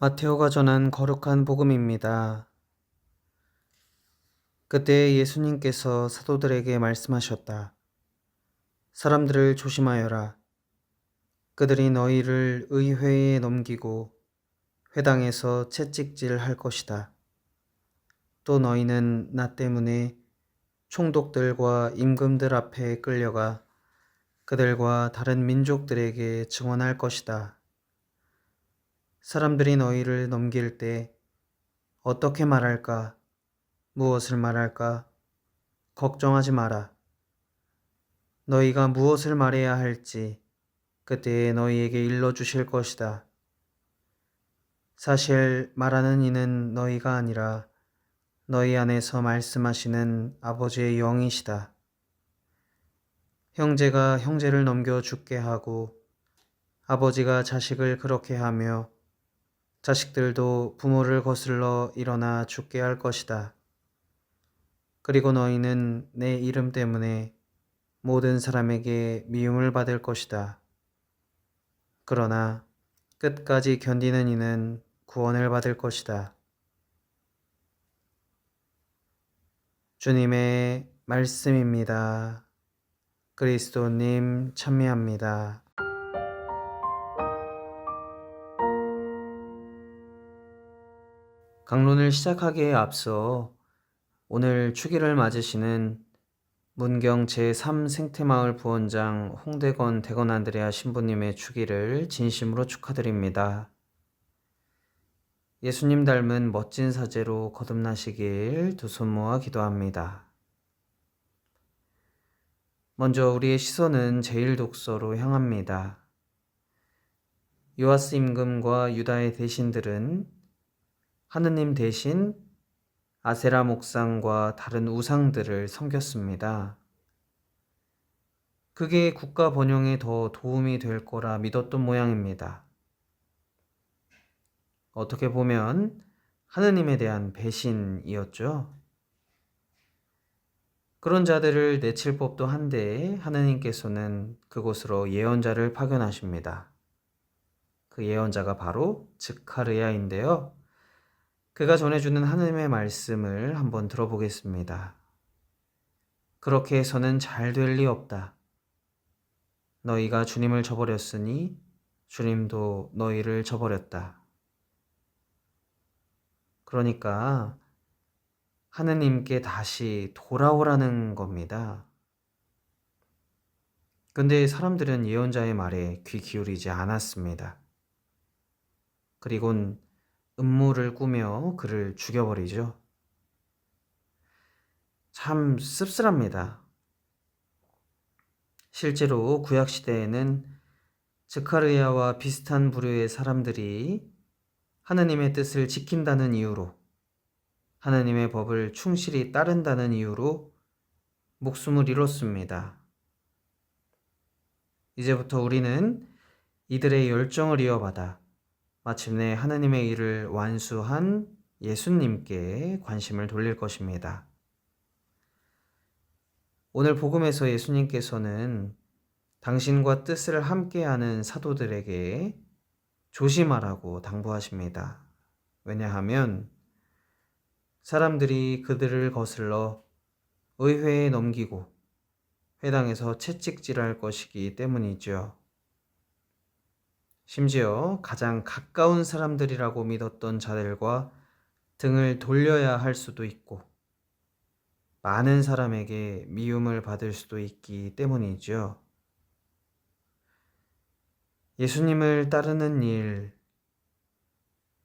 마테오가 전한 거룩한 복음입니다. 그때 예수님께서 사도들에게 말씀하셨다. 사람들을 조심하여라. 그들이 너희를 의회에 넘기고 회당에서 채찍질 할 것이다. 또 너희는 나 때문에 총독들과 임금들 앞에 끌려가 그들과 다른 민족들에게 증언할 것이다. 사람들이 너희를 넘길 때 어떻게 말할까? 무엇을 말할까? 걱정하지 마라. 너희가 무엇을 말해야 할지 그때에 너희에게 일러주실 것이다. 사실 말하는 이는 너희가 아니라 너희 안에서 말씀하시는 아버지의 영이시다. 형제가 형제를 넘겨 죽게 하고 아버지가 자식을 그렇게 하며 자식들도 부모를 거슬러 일어나 죽게 할 것이다. 그리고 너희는 내 이름 때문에 모든 사람에게 미움을 받을 것이다. 그러나 끝까지 견디는 이는 구원을 받을 것이다. 주님의 말씀입니다. 그리스도님 찬미합니다. 강론을 시작하기에 앞서 오늘 축일을 맞으시는 문경 제3생태마을 부원장 홍대건 대건 안드레아 신부님의 축일을 진심으로 축하드립니다. 예수님 닮은 멋진 사제로 거듭나시길 두 손 모아 기도합니다. 먼저 우리의 시선은 제1독서로 향합니다. 요아스 임금과 유다의 대신들은 하느님 대신 아세라 목상과 다른 우상들을 섬겼습니다. 그게 국가 번영에 더 도움이 될 거라 믿었던 모양입니다. 어떻게 보면 하느님에 대한 배신이었죠. 그런 자들을 내칠 법도 한데 하느님께서는 그곳으로 예언자를 파견하십니다. 그 예언자가 바로 즈카르야인데요. 그가 전해주는 하느님의 말씀을 한번 들어보겠습니다. 그렇게 해서는 잘 될 리 없다. 너희가 주님을 저버렸으니 주님도 너희를 저버렸다. 그러니까 하느님께 다시 돌아오라는 겁니다. 근데 사람들은 예언자의 말에 귀 기울이지 않았습니다. 그리곤 음모를 꾸며 그를 죽여버리죠. 참 씁쓸합니다. 실제로 구약시대에는 즈카르야와 비슷한 부류의 사람들이 하느님의 뜻을 지킨다는 이유로, 하느님의 법을 충실히 따른다는 이유로 목숨을 잃었습니다. 이제부터 우리는 이들의 열정을 이어받아 마침내 하느님의 일을 완수한 예수님께 관심을 돌릴 것입니다. 오늘 복음에서 예수님께서는 당신과 뜻을 함께하는 사도들에게 조심하라고 당부하십니다. 왜냐하면 사람들이 그들을 거슬러 의회에 넘기고 회당에서 채찍질할 것이기 때문이죠. 심지어 가장 가까운 사람들이라고 믿었던 자들과 등을 돌려야 할 수도 있고 많은 사람에게 미움을 받을 수도 있기 때문이죠. 예수님을 따르는 일,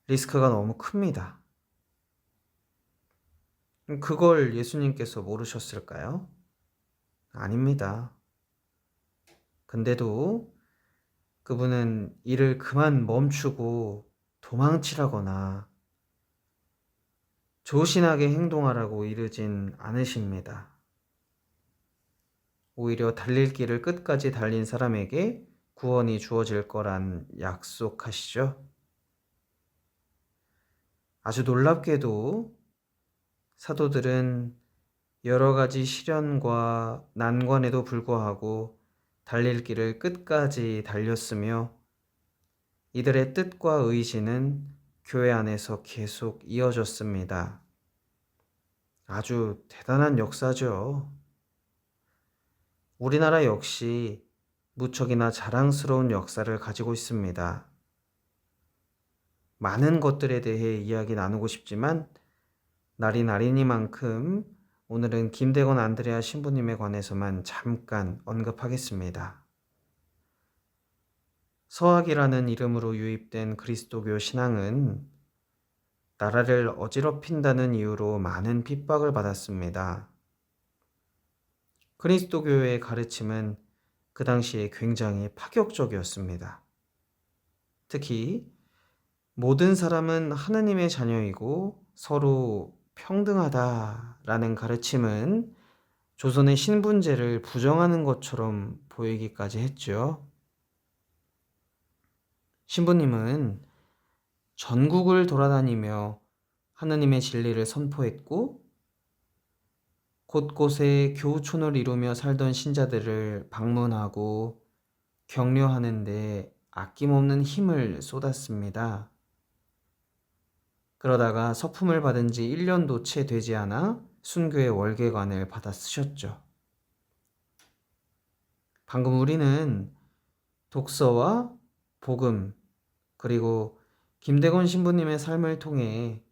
리스크가 너무 큽니다. 그걸 예수님께서 모르셨을까요? 아닙니다. 근데도 그분은 일을 그만 멈추고 도망치라거나 조신하게 행동하라고 이르진 않으십니다. 오히려 달릴 길을 끝까지 달린 사람에게 구원이 주어질 거란 약속하시죠. 아주 놀랍게도 사도들은 여러 가지 시련과 난관에도 불구하고 달릴 길을 끝까지 달렸으며 이들의 뜻과 의지는 교회 안에서 계속 이어졌습니다. 아주 대단한 역사죠. 우리나라 역시 무척이나 자랑스러운 역사를 가지고 있습니다. 많은 것들에 대해 이야기 나누고 싶지만 날이 날이니만큼 오늘은 김대건 안드레아 신부님에 관해서만 잠깐 언급하겠습니다. 서학이라는 이름으로 유입된 그리스도교 신앙은 나라를 어지럽힌다는 이유로 많은 핍박을 받았습니다. 그리스도교의 가르침은 그 당시에 굉장히 파격적이었습니다. 특히 모든 사람은 하느님의 자녀이고 서로 평등하다라는 가르침은 조선의 신분제를 부정하는 것처럼 보이기까지 했죠. 신부님은 전국을 돌아다니며 하느님의 진리를 선포했고 곳곳에 교우촌을 이루며 살던 신자들을 방문하고 격려하는데 아낌없는 힘을 쏟았습니다. 그러다가 서품을 받은 지 1년도 채 되지 않아 순교의 월계관을 받아 쓰셨죠. 방금 우리는 독서와 복음 그리고 김대건 신부님의 삶을 통해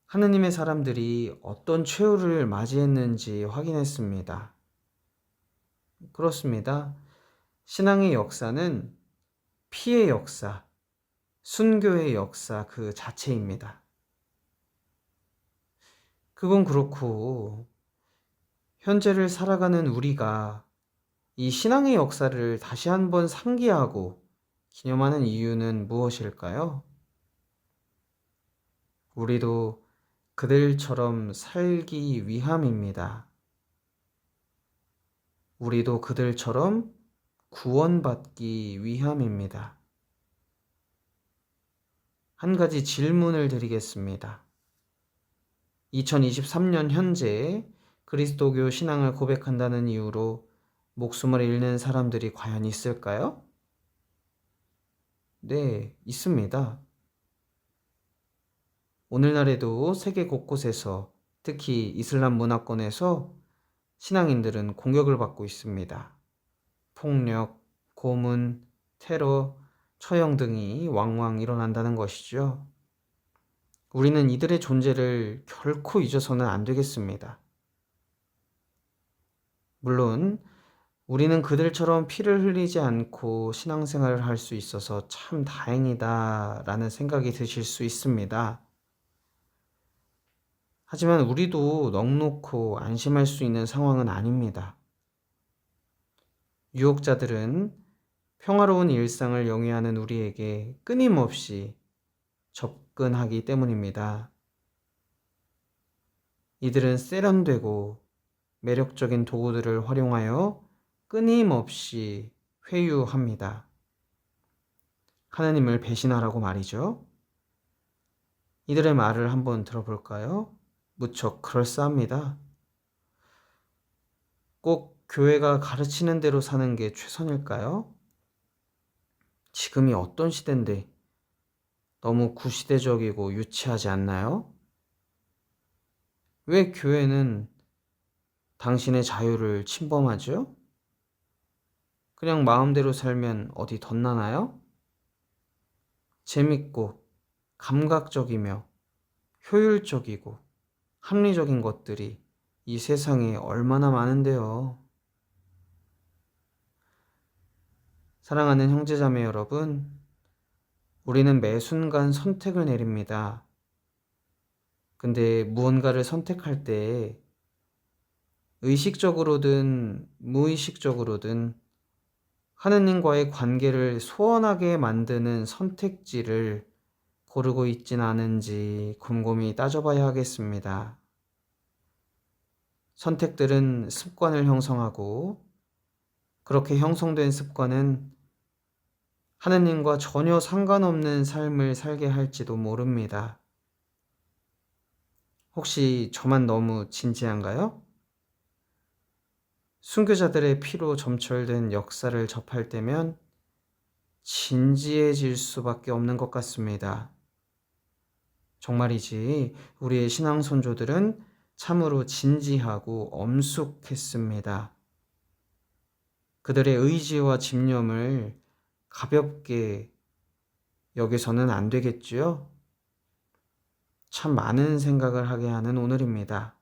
하느님의 사람들이 어떤 최후를 맞이했는지 확인했습니다. 그렇습니다. 신앙의 역사는 피의 역사, 순교의 역사 그 자체입니다. 그건 그렇고 현재를 살아가는 우리가 이 신앙의 역사를 다시 한번 상기하고 기념하는 이유는 무엇일까요? 우리도 그들처럼 살기 위함입니다. 우리도 그들처럼 구원받기 위함입니다. 한 가지 질문을 드리겠습니다. 2023년 현재 그리스도교 신앙을 고백한다는 이유로 목숨을 잃는 사람들이 과연 있을까요? 네, 있습니다. 오늘날에도 세계 곳곳에서 특히 이슬람 문화권에서 신앙인들은 공격을 받고 있습니다. 폭력, 고문, 테러, 처형 등이 왕왕 일어난다는 것이죠. 우리는 이들의 존재를 결코 잊어서는 안 되겠습니다. 물론 우리는 그들처럼 피를 흘리지 않고 신앙생활을 할 수 있어서 참 다행이다라는 생각이 드실 수 있습니다. 하지만 우리도 넋놓고 안심할 수 있는 상황은 아닙니다. 유혹자들은 평화로운 일상을 영위하는 우리에게 끊임없이 접근하기 때문입니다. 이들은 세련되고 매력적인 도구들을 활용하여 끊임없이 회유합니다. 하나님을 배신하라고 말이죠. 이들의 말을 한번 들어볼까요? 무척 그럴싸합니다. 꼭 교회가 가르치는 대로 사는 게 최선일까요? 지금이 어떤 시대인데 너무 구시대적이고 유치하지 않나요? 왜 교회는 당신의 자유를 침범하죠? 그냥 마음대로 살면 어디 덧나나요? 재밌고 감각적이며 효율적이고 합리적인 것들이 이 세상에 얼마나 많은데요. 사랑하는 형제자매 여러분, 우리는 매 순간 선택을 내립니다. 근데 무언가를 선택할 때 의식적으로든 무의식적으로든 하느님과의 관계를 소원하게 만드는 선택지를 고르고 있진 않은지 곰곰이 따져봐야 하겠습니다. 선택들은 습관을 형성하고 그렇게 형성된 습관은 하느님과 전혀 상관없는 삶을 살게 할지도 모릅니다. 혹시 저만 너무 진지한가요? 순교자들의 피로 점철된 역사를 접할 때면 진지해질 수밖에 없는 것 같습니다. 정말이지 우리의 신앙 선조들은 참으로 진지하고 엄숙했습니다. 그들의 의지와 집념을 가볍게 여기서는 안 되겠지요? 참 많은 생각을 하게 하는 오늘입니다.